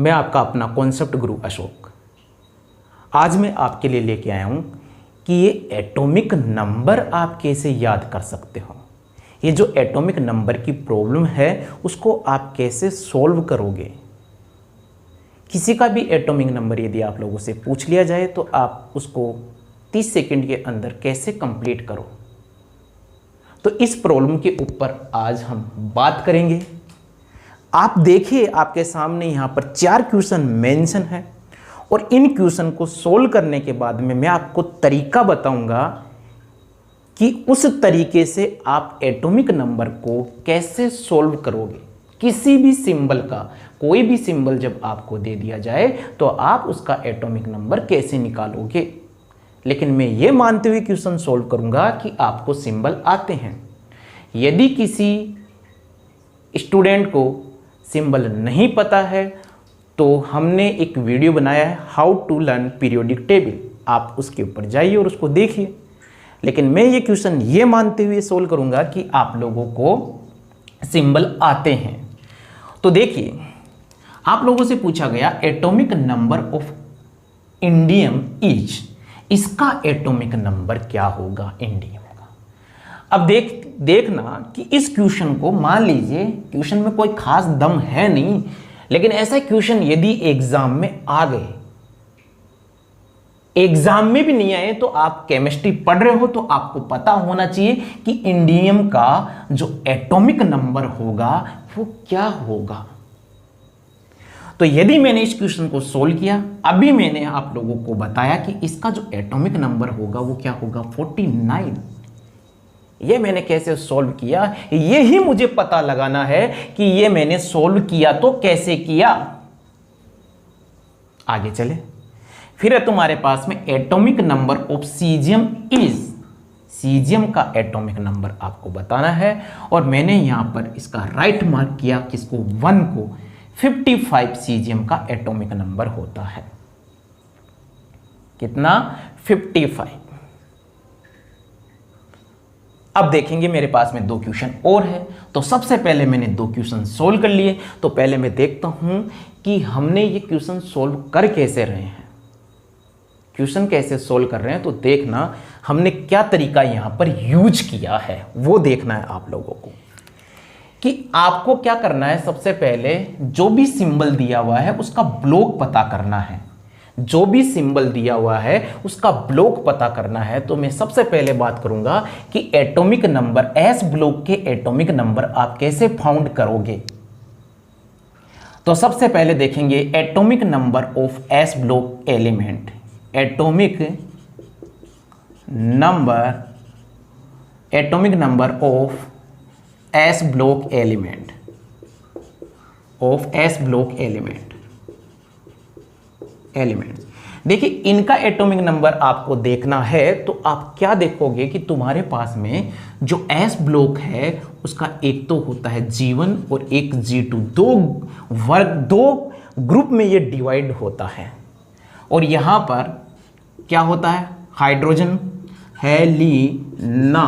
मैं आपका अपना कॉन्सेप्ट गुरु अशोक। आज मैं आपके लिए लेके आया हूँ कि ये एटॉमिक नंबर आप कैसे याद कर सकते हो। ये जो एटॉमिक नंबर की प्रॉब्लम है उसको आप कैसे सॉल्व करोगे। किसी का भी एटॉमिक नंबर यदि आप लोगों से पूछ लिया जाए तो आप उसको 30 सेकंड के अंदर कैसे कंप्लीट करो, तो इस प्रॉब्लम के ऊपर आज हम बात करेंगे। आप देखिए आपके सामने यहाँ पर 4 क्वेश्चन मेंशन है और इन क्वेश्चन को सोल्व करने के बाद में मैं आपको तरीका बताऊंगा कि उस तरीके से आप एटॉमिक नंबर को कैसे सोल्व करोगे। किसी भी सिंबल का कोई भी सिंबल जब आपको दे दिया जाए तो आप उसका एटॉमिक नंबर कैसे निकालोगे। लेकिन मैं ये मानते हुए क्वेश्चन सोल्व करूंगा कि आपको सिंबल आते हैं। यदि किसी स्टूडेंट को सिंबल नहीं पता है तो हमने एक वीडियो बनाया है how to learn periodic table, आप उसके ऊपर जाइए और उसको देखिए। लेकिन मैं ये क्वेश्चन ये मानते हुए सोल्व करूंगा कि आप लोगों को सिंबल आते हैं। तो देखिए आप लोगों से पूछा गया atomic number of indium is, इसका एटॉमिक नंबर क्या होगा इंडियम का। अब देखना कि इस क्वेश्चन को, मान लीजिए क्वेश्चन में कोई खास दम है नहीं, लेकिन ऐसा क्वेश्चन यदि एग्जाम में आ गए, एग्जाम में भी नहीं आए तो आप केमिस्ट्री पढ़ रहे हो तो आपको पता होना चाहिए कि इंडियम का जो एटॉमिक नंबर होगा वो क्या होगा। तो यदि मैंने इस क्वेश्चन को सोल्व किया, अभी मैंने आप लोगों को बताया कि इसका जो एटॉमिक नंबर होगा वो क्या होगा 49। ये मैंने कैसे सोल्व किया, ये ही मुझे पता लगाना है कि ये मैंने सोल्व किया तो कैसे किया। आगे चले, फिर है तुम्हारे पास में atomic number of caesium is, caesium का एटॉमिक नंबर आपको बताना है और मैंने यहां पर इसका राइट मार्क किया, किसको 1 को। 55 सीजियम का एटॉमिक नंबर होता है। कितना 55। अब देखेंगे मेरे पास में 2 क्वेश्चन और है, तो सबसे पहले मैंने 2 क्वेश्चन सोल्व कर लिए। तो पहले मैं देखता हूं कि हमने ये क्वेश्चन सोल्व कर कैसे रहे हैं। क्वेश्चन कैसे सोल्व कर रहे हैं तो देखना हमने क्या तरीका यहां पर यूज किया है, वो देखना है आप लोगों को कि आपको क्या करना है। सबसे पहले जो भी सिंबल दिया हुआ है उसका ब्लॉक पता करना है, जो भी सिंबल दिया हुआ है उसका ब्लॉक पता करना है। तो मैं सबसे पहले बात करूंगा कि एटॉमिक नंबर, एस ब्लॉक के एटॉमिक नंबर आप कैसे फाउंड करोगे। तो सबसे पहले देखेंगे atomic number of S block element, atomic number of S block element, of S block elements. देखिए इनका एटॉमिक नंबर आपको देखना है तो आप क्या देखोगे कि तुम्हारे पास में जो एस ब्लॉक है उसका एक तो होता है G1 और एक G2, दो ग्रुप में ये डिवाइड होता है। और यहां पर क्या होता है, हाइड्रोजन, हेलिना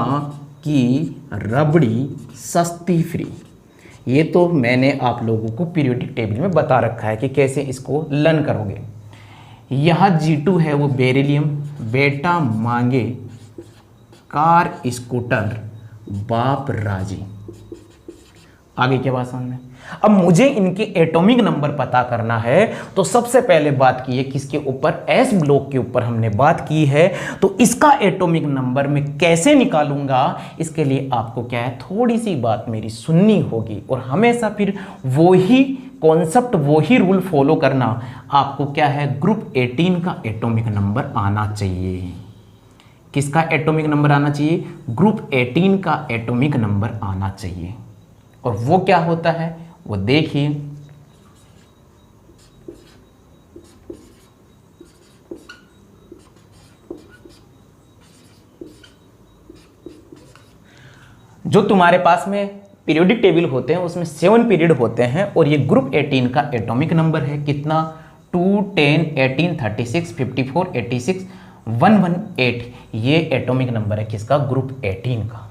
की रबड़ी सस्ती फ्री। ये तो मैंने आप लोगों को पीरियोडिक टेबल में बता रखा है कि कैसे इसको लर्न करोगे। यहाँ G2 है वो बेरिलियम, बेटा मांगे कार स्कूटर बाप राजी। आगे क्या बात समझ में। अब मुझे इनके एटॉमिक नंबर पता करना है तो सबसे पहले बात की है किसके ऊपर, एस ब्लॉक के ऊपर हमने बात की है। तो इसका एटॉमिक नंबर मैं कैसे निकालूंगा, इसके लिए आपको क्या है, थोड़ी सी बात मेरी सुननी होगी और हमेशा फिर वही कॉन्सेप्ट, वही रूल फॉलो करना। आपको क्या है, ग्रुप 18 का एटॉमिक नंबर आना चाहिए। किसका एटॉमिक नंबर आना चाहिए, ग्रुप 18 का एटॉमिक नंबर आना चाहिए। और वो क्या होता है वो देखिए। जो तुम्हारे पास में पीरियोडिक टेबल होते हैं उसमें 7 पीरियड होते हैं और ये ग्रुप 18 का एटॉमिक नंबर है। कितना, 2, 10, 18, 36, 54, 86, 118। ये एटॉमिक नंबर है किसका, ग्रुप 18 का।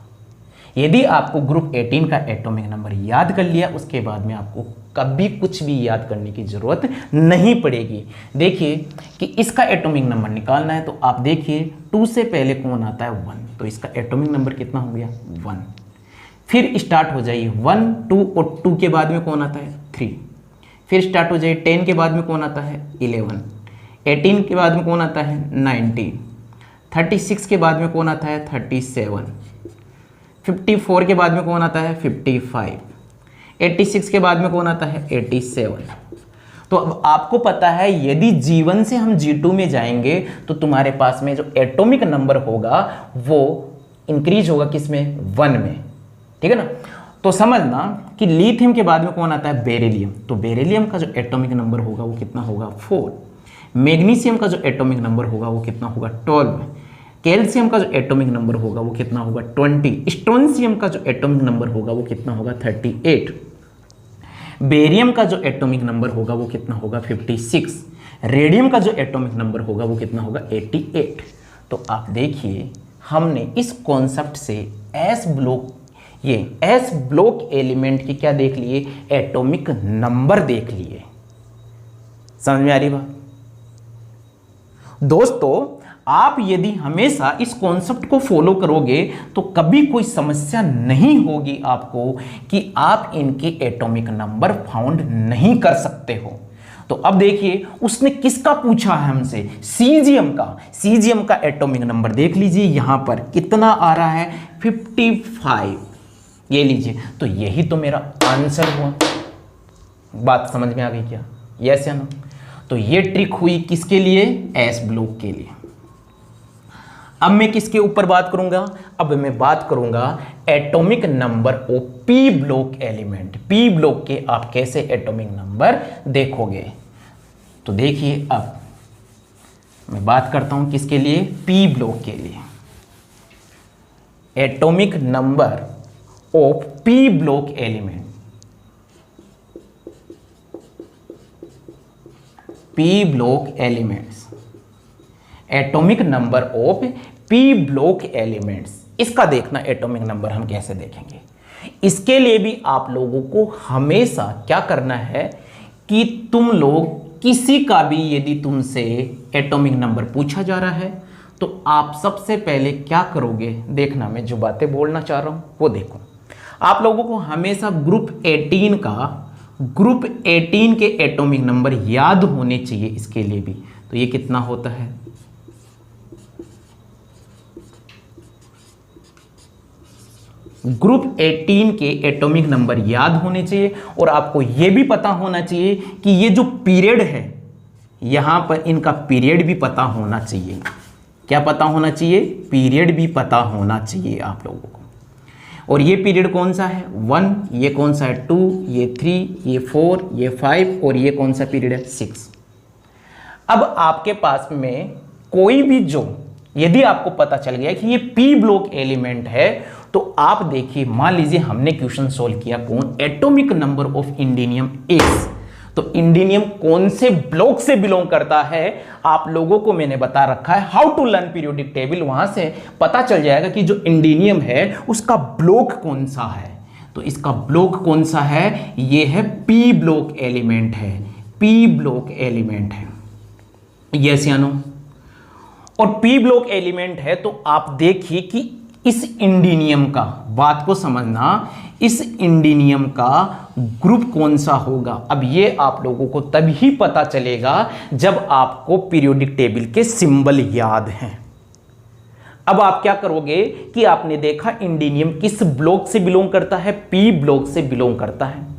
यदि आपको ग्रुप 18 का एटॉमिक नंबर याद कर लिया, उसके बाद में आपको कभी कुछ भी याद करने की जरूरत नहीं पड़ेगी। देखिए कि इसका एटॉमिक नंबर निकालना है तो आप देखिए 2 से पहले कौन आता है 1, तो इसका एटॉमिक नंबर कितना हो गया 1। फिर स्टार्ट हो जाइए 1 2 और 2 के बाद में कौन आता है 3। फिर स्टार्ट हो जाइए 10 के बाद में कौन आता है 11, 18 के बाद में कौन आता है 19, 36 के बाद में कौन आता है 37, 54 के बाद में कौन आता है 55, 86 के बाद में कौन आता है 87। तो अब आपको पता है यदि G1 से हम G2 में जाएंगे तो तुम्हारे पास में जो एटॉमिक नंबर होगा वो इंक्रीज होगा किसमें 1 में, ठीक है ना। तो समझना कि लिथियम के बाद में कौन आता है बेरिलियम, तो बेरिलियम का जो एटॉमिक नंबर होगा वो कितना होगा 4। मैग्नीशियम का जो एटॉमिक नंबर होगा वो कितना होगा 12। कैल्शियम का जो एटॉमिक नंबर होगा वो कितना होगा 20। स्ट्रोंशियम का जो एटॉमिक नंबर होगा वो कितना होगा 38। बेरियम का जो एटॉमिक नंबर होगा वो कितना होगा 56। रेडियम का जो एटॉमिक नंबर होगा वो कितना होगा 88। तो आप देखिए हमने इस कॉन्सेप्ट से एस ब्लॉक एलिमेंट की क्या देख लिए, एटॉमिक नंबर देख लिए। समझ में आ रही बात दोस्तों। आप यदि हमेशा इस कॉन्सेप्ट को फॉलो करोगे तो कभी कोई समस्या नहीं होगी आपको कि आप इनके एटॉमिक नंबर फाउंड नहीं कर सकते हो। तो अब देखिए उसने किसका पूछा है हमसे, सीजियम का एटॉमिक नंबर देख लीजिए यहां पर कितना आ रहा है 55, ये लीजिए। तो यही तो मेरा आंसर हुआ। बात समझ में आ गई क्या, यस या नो। तो ये ट्रिक हुई किसके लिए, एस ब्लॉक के लिए। अब मैं किसके ऊपर बात करूंगा, अब मैं बात करूंगा atomic number of P block element. P block के आप कैसे एटॉमिक नंबर देखोगे। तो देखिए अब मैं बात करता हूं किसके लिए, पी ब्लॉक के लिए। Atomic number of P block element, P block elements, atomic number of P block elements. इसका देखना एटॉमिक नंबर हम कैसे देखेंगे। इसके लिए भी आप लोगों को हमेशा क्या करना है कि तुम लोग किसी का भी यदि तुमसे एटॉमिक नंबर पूछा जा रहा है तो आप सबसे पहले क्या करोगे, देखना मैं जो बातें बोलना चाह रहा हूं वो देखो। आप लोगों को हमेशा ग्रुप 18 के एटॉमिक नंबर याद होने चाहिए। इसके लिए भी तो ये कितना होता है, ग्रुप 18 के एटॉमिक नंबर याद होने चाहिए। और आपको यह भी पता होना चाहिए कि ये जो पीरियड है यहां पर इनका पीरियड भी पता होना चाहिए। क्या पता होना चाहिए, पीरियड भी पता होना चाहिए आप लोगों को। और ये पीरियड कौन सा है 1, ये कौन सा है 2, ये 3, ये 4, ये 5 और ये कौन सा पीरियड है 6। अब आपके पास में कोई भी जो यदि आपको पता चल गया कि ये पी ब्लॉक एलिमेंट है तो आप देखिए मान लीजिए हमने क्वेश्चन सोल्व किया कौन, एटॉमिक नंबर ऑफ इंडिनियम X। तो इंडिनियम कौन से ब्लॉक से बिलोंग करता है आप लोगों को मैंने बता रखा है, how to learn periodic table. वहां से पता चल जाएगा कि जो इंडिनियम है उसका ब्लॉक कौन सा है। तो इसका ब्लॉक कौन सा है, ये है पी ब्लॉक एलिमेंट है, पी ब्लॉक एलिमेंट है, यस या नो। और पी ब्लॉक एलिमेंट है तो आप देखिए कि इस इंडिनियम का, बात को समझना, इस इंडिनियम का ग्रुप कौन सा होगा। अब ये आप लोगों को तभी पता चलेगा जब आपको पीरियोडिक टेबल के सिंबल याद हैं। अब आप क्या करोगे कि आपने देखा इंडिनियम किस ब्लॉक से बिलोंग करता है, पी ब्लॉक से बिलोंग करता है।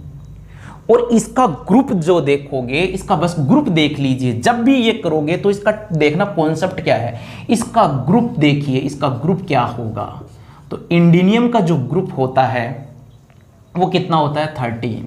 और इसका ग्रुप जो देखोगे, इसका बस ग्रुप देख लीजिए। जब भी ये करोगे तो इसका देखना कॉन्सेप्ट क्या है, इसका ग्रुप देखिए, इसका ग्रुप क्या होगा। तो इंडिनियम का जो ग्रुप होता है वो कितना होता है 13।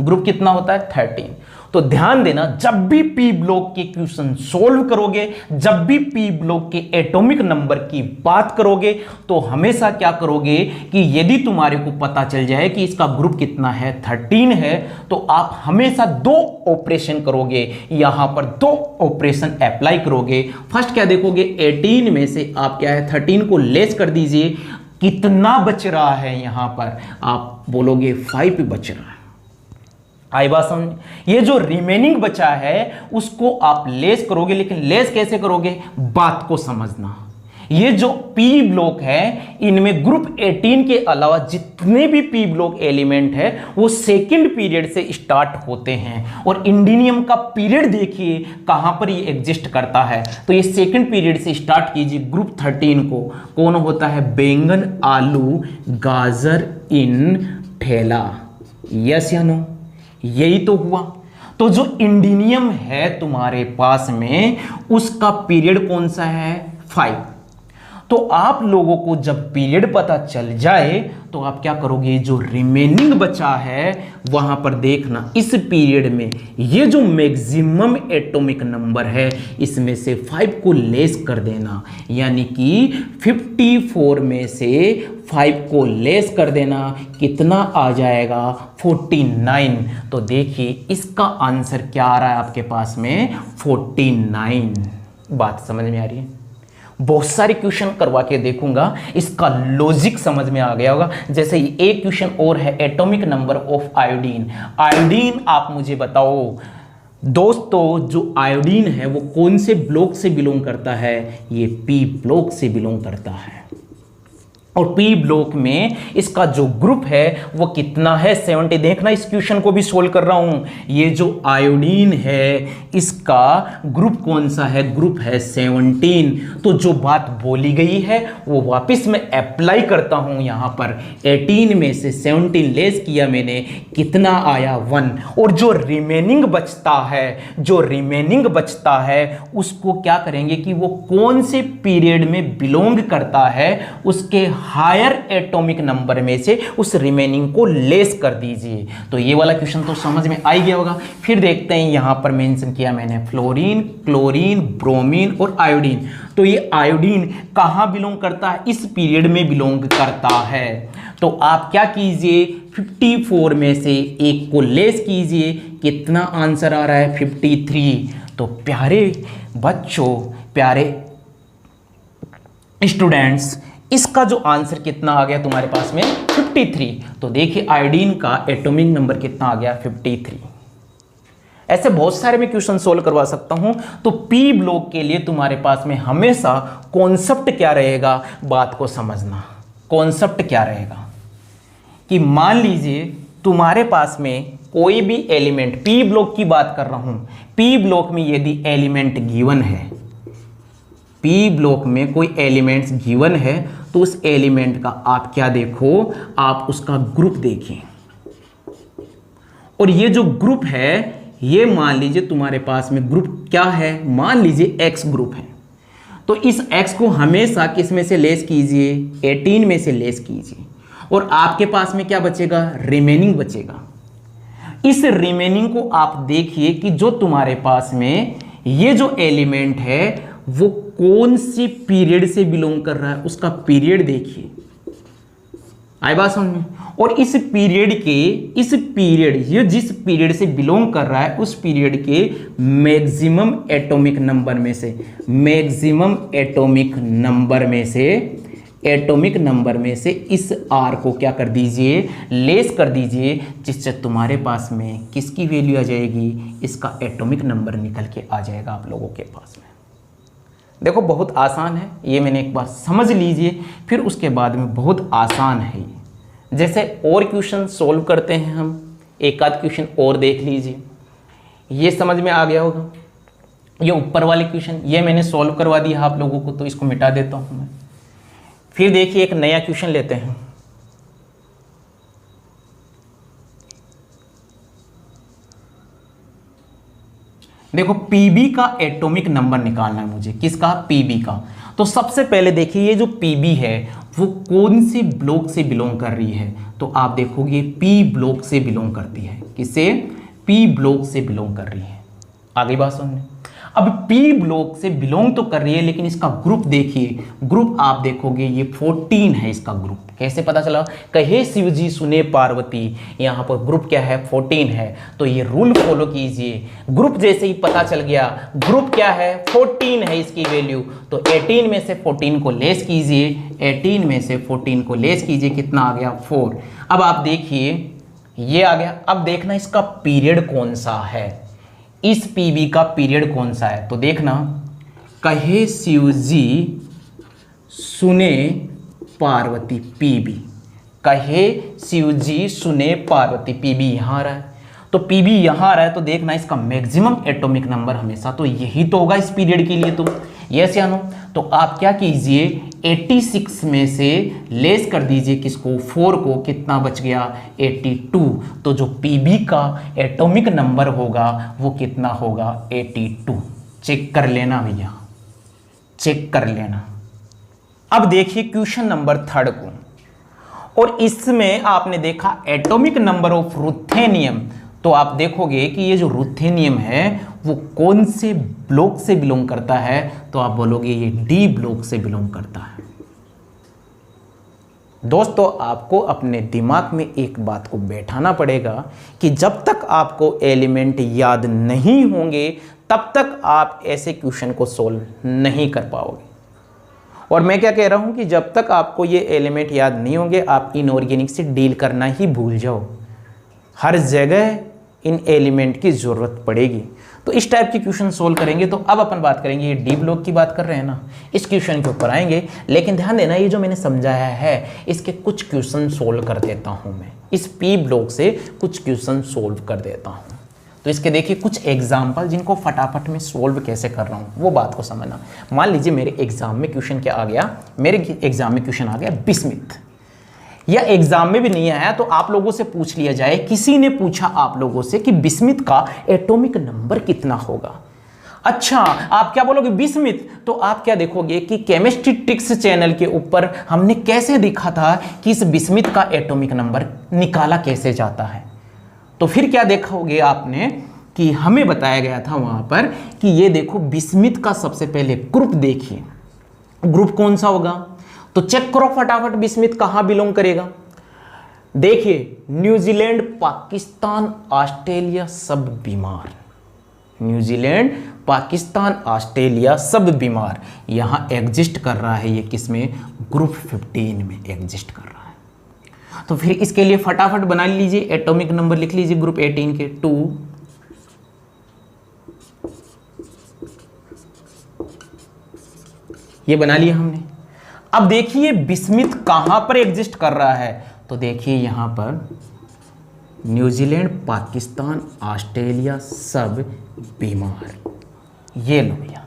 ग्रुप कितना होता है 13। तो ध्यान देना जब भी पी ब्लॉक के क्वेश्चन सोल्व करोगे, जब भी पी ब्लॉक के एटॉमिक नंबर की बात करोगे तो हमेशा क्या करोगे कि यदि तुम्हारे को पता चल जाए कि इसका ग्रुप कितना है 13 है तो आप हमेशा 2 ऑपरेशन करोगे, यहां पर 2 ऑपरेशन अप्लाई करोगे। फर्स्ट क्या देखोगे, 18 में से आप क्या है 13 को लेस कर दीजिए, कितना बच रहा है यहां पर, आप बोलोगे 5 बच रहा है। आई बात समझ? ये जो रिमेनिंग बचा है उसको आप लेस करोगे, लेकिन लेस कैसे करोगे, बात को समझना। ये जो पी ब्लॉक है इनमें ग्रुप 18 के अलावा जितने भी पी ब्लॉक एलिमेंट है वो सेकंड पीरियड से स्टार्ट होते हैं। और इंडिनियम का पीरियड देखिए कहां पर ये एग्जिस्ट करता है, तो ये सेकंड पीरियड से स्टार्ट कीजिए। ग्रुप 13 को कौन होता है, बैंगन, आलू, गाजर, इन, ठेला। यस या नो, यही तो हुआ। तो जो इंडिनियम है तुम्हारे पास में उसका पीरियड कौन सा है, 5। तो आप लोगों को जब पीरियड पता चल जाए तो आप क्या करोगे, जो रिमेनिंग बचा है वहां पर देखना इस पीरियड में ये जो मैक्सिमम एटॉमिक नंबर है इसमें से 5 को लेस कर देना, यानी कि 54 में से 5 को लेस कर देना, कितना आ जाएगा, 49। तो देखिए इसका आंसर क्या आ रहा है आपके पास में, 49। बात समझ में आ रही है? बहुत सारे क्वेश्चन करवा के देखूंगा, इसका लॉजिक समझ में आ गया होगा। जैसे एक क्वेश्चन और है, atomic number of iodine. Iodine आप मुझे बताओ दोस्तों, जो आयोडीन है वो कौन से ब्लॉक से बिलोंग करता है, ये पी ब्लॉक से बिलोंग करता है। और पी ब्लॉक में इसका जो ग्रुप है वो कितना है, 70। देखना इस क्वेश्चन को भी सोल्व कर रहा हूं। ये जो आयोडीन है इसका ग्रुप कौन सा है, ग्रुप है 17। तो जो बात बोली गई है वो वापस मैं अप्लाई करता हूं यहां पर। 18 में से 17 लेस किया मैंने, कितना आया, 1। और जो रिमेनिंग बचता है उसको क्या करेंगे कि वो कौन से पीरियड में बिलोंग करता है उसके हायर एटॉमिक नंबर में से उस रिमेनिंग को लेस कर दीजिए। तो ये वाला क्वेश्चन तो समझ में आ ही गया होगा। फिर देखते हैं यहां पर मेंशन किया मैंने फ्लोरीन, क्लोरीन, ब्रोमीन और आयोडीन। तो ये आयोडीन कहां बिलोंग करता है, इस पीरियड में बिलोंग करता है। तो आप क्या कीजिए, 54 में से 1 को लेस कीजिए, कितना आंसर आ रहा है, 53। तो प्यारे बच्चों, प्यारे स्टूडेंट्स, इसका जो आंसर कितना आ गया तुम्हारे पास में, 53। तो देखिए आयोडीन का एटॉमिक नंबर कितना आ गया, 53। ऐसे बहुत सारे मैं क्वेश्चन सोल्व करवा सकता हूं। तो पी ब्लॉक के लिए तुम्हारे पास में हमेशा कॉन्सेप्ट क्या रहेगा, बात को समझना। कॉन्सेप्ट क्या रहेगा कि मान लीजिए तुम्हारे पास में कोई भी एलिमेंट, पी ब्लॉक की बात कर रहा हूं, पी ब्लॉक में यदि एलिमेंट गिवन है, पी ब्लॉक में कोई एलिमेंट्स गिवन है तो उस एलिमेंट का आप क्या देखो, आप उसका ग्रुप देखें। और ये जो ग्रुप है ये मान लीजिए तुम्हारे पास में ग्रुप क्या है, मान लीजिए एक्स ग्रुप है। तो इस एक्स को हमेशा किस में से लेस कीजिए, 18 में से लेस कीजिए। और आपके पास में क्या बचेगा, रिमेनिंग बचेगा। इस रिमेनिंग को आप देखिए कि जो तुम्हारे पास में ये जो एलिमेंट है वो कौन सी पीरियड से बिलोंग कर रहा है, उसका पीरियड देखिए। आई बात समझ में? और इस पीरियड ये जिस पीरियड से बिलोंग कर रहा है उस पीरियड के मैक्सिमम एटॉमिक नंबर में से इस आर को क्या कर दीजिए, लेस कर दीजिए, जिससे तुम्हारे पास में किसकी वैल्यू आ जाएगी, इसका एटॉमिक नंबर निकल के आ जाएगा आप लोगों के पास में। देखो बहुत आसान है ये, मैंने एक बार समझ लीजिए, फिर उसके बाद में बहुत आसान है ये। जैसे और क्वेश्चन सोल्व करते हैं हम, एक आध क्वेश्चन और देख लीजिए, ये समझ में आ गया होगा। ये ऊपर वाले क्वेश्चन ये मैंने सॉल्व करवा दिया आप लोगों को, तो इसको मिटा देता हूं मैं। फिर देखिए एक नया क्वेश्चन लेते हैं। देखो पीबी का एटॉमिक नंबर निकालना है मुझे, किसका, पीबी का। तो सबसे पहले देखिए ये जो पीबी है वो कौन से ब्लॉक से बिलोंग कर रही है, तो आप देखोगे पी ब्लॉक से बिलोंग करती है। किससे, पी ब्लॉक से बिलोंग कर रही है। आगे बात सुनने, अब पी ब्लॉक से बिलोंग तो कर रही है, लेकिन इसका ग्रुप देखिए, ग्रुप आप देखोगे ये 14 है इसका ग्रुप। कैसे पता चला? कहे शिवजी सुने पार्वती, यहाँ पर ग्रुप क्या है? 14 है। तो ये रूल फॉलो कीजिए, ग्रुप जैसे ही पता चल गया ग्रुप क्या है? 14 है इसकी वैल्यू। तो 18 में से 14 को लेस कीजिए, 18 में से 14 को लेस कीजिए, कितना आ गया? 4। अब आप देखिए ये आ गया। अब देखना इसका पीरियड कौन सा है, इस पीबी का पीरियड कौन सा है। तो देखना, कहे शिवजी सुने पार्वती, पीबी, कहे शिवजी सुने पार्वती, पीबी यहां आ रहा है। तो पीबी यहां आ रहा है, तो देखना इसका मैक्सिमम एटॉमिक नंबर हमेशा तो यही तो होगा इस पीरियड के लिए। तो यस या नो? तो आप क्या कीजिए, 86 में से लेस कर दीजिए किसको? 4 को, कितना बच गया? 82। तो जो पीबी का एटॉमिक नंबर होगा वो कितना होगा? 82। चेक कर लेना भैया, चेक कर लेना। अब देखिए क्वेश्चन नंबर 3 को, और इसमें आपने देखा एटॉमिक नंबर ऑफ रुथेनियम। तो आप देखोगे कि ये जो रुथेनियम है वो कौन से ब्लॉक से बिलोंग करता है? तो आप बोलोगे ये डी ब्लॉक से बिलोंग करता है। दोस्तों, आपको अपने दिमाग में एक बात को बैठाना पड़ेगा कि जब तक आपको एलिमेंट याद नहीं होंगे तब तक आप ऐसे क्वेश्चन को सोल्व नहीं कर पाओगे। और मैं क्या कह रहा हूं कि जब तक आपको ये एलिमेंट याद नहीं होंगे आप इनऑर्गेनिक से डील करना ही भूल जाओ। हर जगह इन एलिमेंट की ज़रूरत पड़ेगी। तो इस टाइप के क्वेश्चन सोल्व करेंगे। तो अब अपन बात करेंगे, ये डी ब्लॉक की बात कर रहे हैं ना, इस क्वेश्चन के ऊपर आएंगे। लेकिन ध्यान देना, ये जो मैंने समझाया है इसके कुछ क्वेश्चन सोल्व कर देता हूं मैं, इस पी ब्लॉक से कुछ क्वेश्चन सोल्व कर देता हूं। तो इसके देखिए कुछ एग्जाम्पल जिनको फटाफट में सोल्व कैसे कर रहा हूँ वो बात को समझना। मान लीजिए मेरे एग्जाम में क्वेश्चन क्या आ गया, मेरे एग्जाम में क्वेश्चन आ गया बिस्मिथ, या एग्जाम में भी नहीं आया तो आप लोगों से पूछ लिया जाए, किसी ने पूछा आप लोगों से कि बिस्मिथ का एटॉमिक नंबर कितना होगा। अच्छा, आप क्या बोलोगे? बिस्मिथ। तो आप क्या देखोगे कि केमिस्ट्री ट्रिक्स चैनल के ऊपर हमने कैसे देखा था कि इस बिस्मिथ का एटॉमिक नंबर निकाला कैसे जाता है। तो फिर क्या देखोगे आपने कि हमें बताया गया था वहां पर कि ये देखो बिस्मिथ का सबसे पहले ग्रुप देखिए, ग्रुप कौन सा होगा? तो चेक करो फटाफट, बिस्मिथ कहां बिलोंग करेगा। देखिए न्यूजीलैंड, पाकिस्तान, ऑस्ट्रेलिया सब बीमार, न्यूजीलैंड, पाकिस्तान, ऑस्ट्रेलिया सब बीमार यहां एग्जिस्ट कर रहा है। ये किसमें? ग्रुप 15 में एग्जिस्ट कर रहा है। तो फिर इसके लिए फटाफट बना लीजिए, एटॉमिक नंबर लिख लीजिए ग्रुप 18 के 2, ये बना लिया हमने। अब देखिए बिस्मिथ कहां पर एग्जिस्ट कर रहा है। तो देखिए यहां पर न्यूजीलैंड, पाकिस्तान, ऑस्ट्रेलिया सब बीमार, ये लो भैया।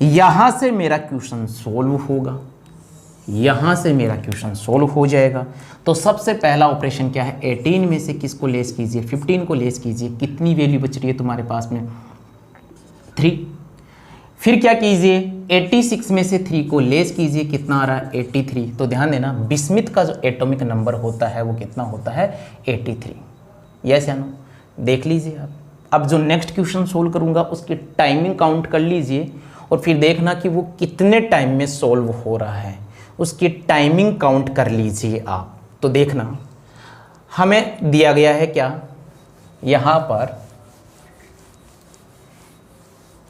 यहां से मेरा क्वेश्चन सोल्व होगा, यहां से मेरा क्वेश्चन सोल्व हो जाएगा। तो सबसे पहला ऑपरेशन क्या है? 18 में से किसको लेस कीजिए? 15 को लेस कीजिए। कितनी वैल्यू बच रही है तुम्हारे पास में? 3। फिर क्या कीजिए? 86 में से 3 को लेस कीजिए, कितना आ रहा है? 83। तो ध्यान देना बिस्मिथ का जो एटॉमिक नंबर होता है वो कितना होता है? 83। यस या नो? देख लीजिए आप। अब जो नेक्स्ट क्वेश्चन सोल्व करूंगा उसकी टाइमिंग काउंट कर लीजिए और फिर देखना कि वो कितने टाइम में सोल्व हो रहा है, उसकी टाइमिंग काउंट कर लीजिए आप। तो देखना हमें दिया गया है क्या, यहां पर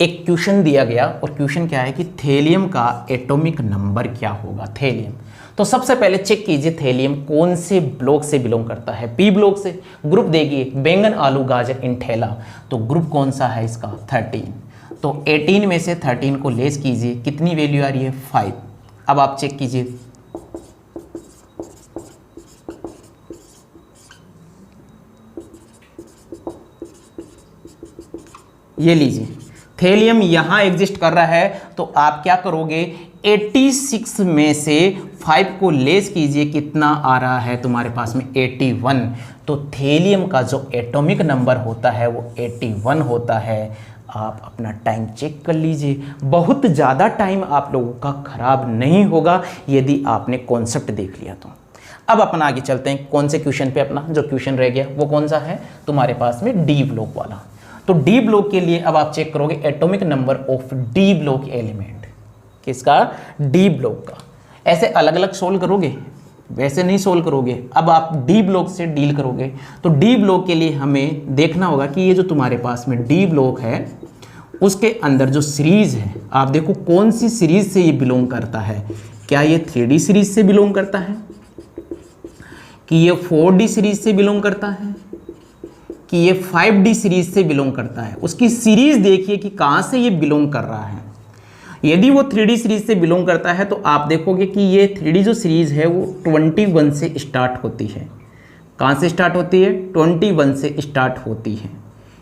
एक क्वेश्चन दिया गया और क्वेश्चन क्या है कि थेलियम का एटॉमिक नंबर क्या होगा। थेलियम, तो सबसे पहले चेक कीजिए थेलियम कौन से ब्लॉक से बिलोंग करता है। पी ब्लॉक से। ग्रुप देखिए बैंगन, आलू, गाजर, इंठेला, तो ग्रुप कौन सा है इसका? 13। तो 18 में से 13 को लेस कीजिए, कितनी वैल्यू आ रही है? 5। अब आप चेक कीजिए, ये लीजिए थेलियम यहां एग्जिस्ट कर रहा है। तो आप क्या करोगे? 86 में से 5 को लेस कीजिए, कितना आ रहा है तुम्हारे पास में? 81। तो थेलियम का जो एटॉमिक नंबर होता है वो 81 होता है। आप अपना टाइम चेक कर लीजिए, बहुत ज़्यादा टाइम आप लोगों का खराब नहीं होगा यदि आपने कॉन्सेप्ट देख लिया तो। अब अपन आगे चलते हैं कौन से क्वेश्चन पे। अपना जो क्वेश्चन रह गया वो कौन सा है तुम्हारे पास में? डी ब्लॉक वाला। तो डी ब्लॉक के लिए अब आप चेक करोगे atomic number of D block element, किसका, डी ब्लॉक का। ऐसे अलग अलग सोल्व करोगे, वैसे नहीं सोल्व करोगे। अब आप डी ब्लॉक से डील करोगे तो डी ब्लॉक के लिए हमें देखना होगा कि ये जो तुम्हारे पास में डी ब्लॉक है उसके अंदर जो सीरीज है, आप देखो कौन सी सीरीज से ये बिलोंग करता है। क्या ये 3D सीरीज से बिलोंग करता है, कि ये 4D सीरीज से बिलोंग करता है, कि ये 5D सीरीज से बिलोंग करता है। उसकी सीरीज देखिए कि कहाँ से ये बिलोंग कर रहा है। यदि वो 3D सीरीज से बिलोंग करता है तो आप देखोगे कि ये 3D जो सीरीज है वो 21 से स्टार्ट होती है। कहाँ से स्टार्ट होती है, 21 से स्टार्ट होती है,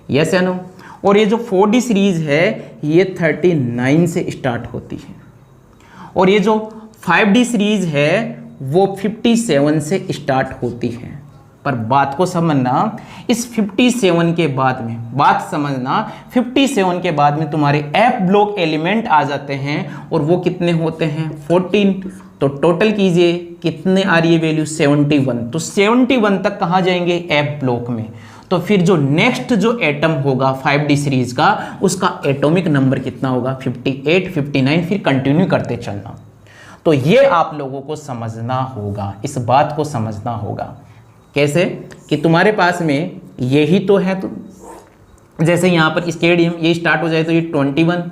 यस या नो। और ये जो 4D सीरीज है ये 39 से स्टार्ट होती है, और ये जो 5D सीरीज है वो 57 से स्टार्ट होती है। पर बात को समझना, इस 57 के बाद में, बात समझना, 57 के बाद में तुम्हारे एफ ब्लॉक एलिमेंट आ जाते हैं और वो कितने होते हैं, 14। तो टोटल कीजिए कितने आ रही है वैल्यू, 71। तो 71 तक कहाँ जाएंगे, एफ ब्लॉक में। तो फिर जो नेक्स्ट जो एटम होगा 5D सीरीज का, उसका एटॉमिक नंबर कितना होगा, 58, 59, फिर कंटिन्यू करते चलना। तो ये आप लोगों को समझना होगा, इस बात को समझना होगा। कैसे कि तुम्हारे पास में यही तो है, तो जैसे यहाँ पर स्टेडियम ये स्टार्ट हो जाए तो ये 21,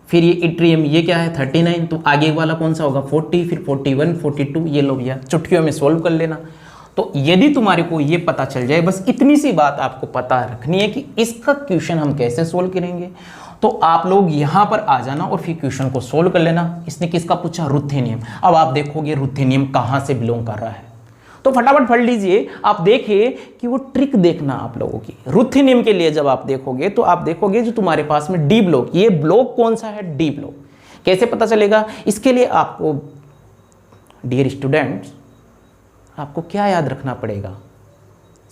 फिर ये इट्रियम ये क्या है 39, तो आगे वाला कौन सा होगा 40, फिर 41, 42, ये लो भैया चुटकियों में सोल्व कर लेना। तो यदि तुम्हारे को ये पता चल जाए, बस इतनी सी बात आपको पता रखनी है कि इसका क्वेश्चन हम कैसे सोल्व करेंगे, तो आप लोग यहाँ पर आ जाना और फिर क्वेश्चन को सोल्व कर लेना। इसने किसका पूछा, रुथेनियम। अब आप देखोगे रुथेनियम कहाँ से बिलोंग कर रहा है, तो फटाफट पढ़ लीजिए। आप देखिए कि वो ट्रिक देखना आप लोगों की। रुथेनियम के लिए जब आप देखोगे तो आप देखोगे जो तुम्हारे पास में डी ब्लॉक, ये ब्लॉक कौन सा है, डी ब्लॉक। कैसे पता चलेगा, इसके लिए आपको डियर स्टूडेंट्स आपको क्या याद रखना पड़ेगा,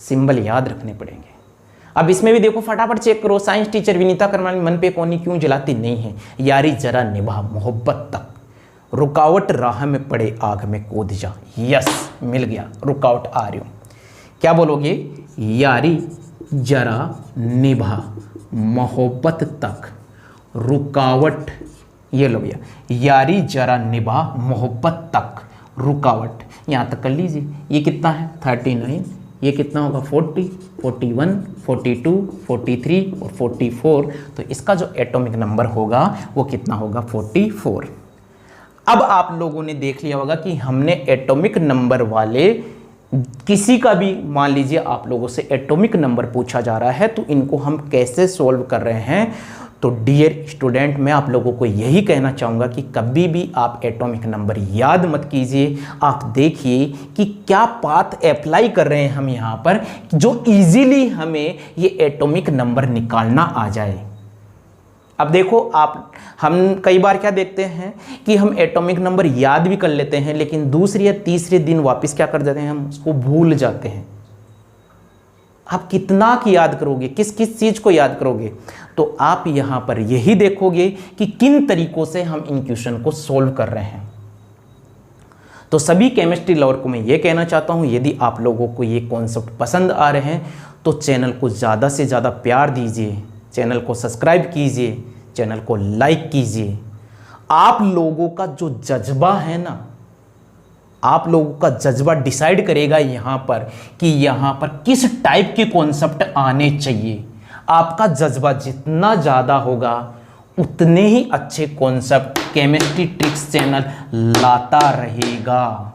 सिंबल याद रखने पड़ेंगे। अब इसमें भी देखो फटाफट चेक करो, साइंस टीचर विनीता करमानी मन पे कोनी क्यों जलाती नहीं है, यारी जरा निभा मोहब्बत तक, रुकावट राह में पड़े आग में कूद जा। यस मिल गया, रुकावट आ रही हूँ। क्या बोलोगे, यारी जरा निभा मोहब्बत तक, रुकावट, ये लो भैया, यारी जरा निभा मोहब्बत तक, रुकावट। यहाँ तक कर लीजिए। ये कितना है 39, ये कितना होगा 40, 41, 42, 43 और 44। तो इसका जो एटॉमिक नंबर होगा वो कितना होगा 44। अब आप लोगों ने देख लिया होगा कि हमने एटॉमिक नंबर वाले किसी का भी, मान लीजिए आप लोगों से एटॉमिक नंबर पूछा जा रहा है तो इनको हम कैसे सॉल्व कर रहे हैं। तो डियर स्टूडेंट मैं आप लोगों को यही कहना चाहूँगा कि कभी भी आप एटॉमिक नंबर याद मत कीजिए, आप देखिए कि क्या पाथ अप्लाई कर रहे हैं हम यहाँ पर जो इजीली हमें ये एटॉमिक नंबर निकालना आ जाए। अब देखो हम कई बार क्या देखते हैं कि हम एटॉमिक नंबर याद भी कर लेते हैं लेकिन दूसरे या तीसरे दिन वापस क्या कर देते हैं, हम उसको भूल जाते हैं। आप कितना की याद करोगे, किस किस चीज़ को याद करोगे, तो आप यहाँ पर यही देखोगे कि किन तरीकों से हम इन क्वेश्चन को सोल्व कर रहे हैं। तो सभी केमिस्ट्री लवर को मैं ये कहना चाहता हूँ, यदि आप लोगों को ये कॉन्सेप्ट पसंद आ रहे हैं तो चैनल को ज़्यादा से ज़्यादा प्यार दीजिए, चैनल को सब्सक्राइब कीजिए, चैनल को लाइक कीजिए। आप लोगों का जो जज्बा है ना, आप लोगों का जज्बा डिसाइड करेगा यहाँ पर कि यहाँ पर किस टाइप के कॉन्सेप्ट आने चाहिए। आपका जज्बा जितना ज़्यादा होगा उतने ही अच्छे कॉन्सेप्ट केमिस्ट्री ट्रिक्स चैनल लाता रहेगा।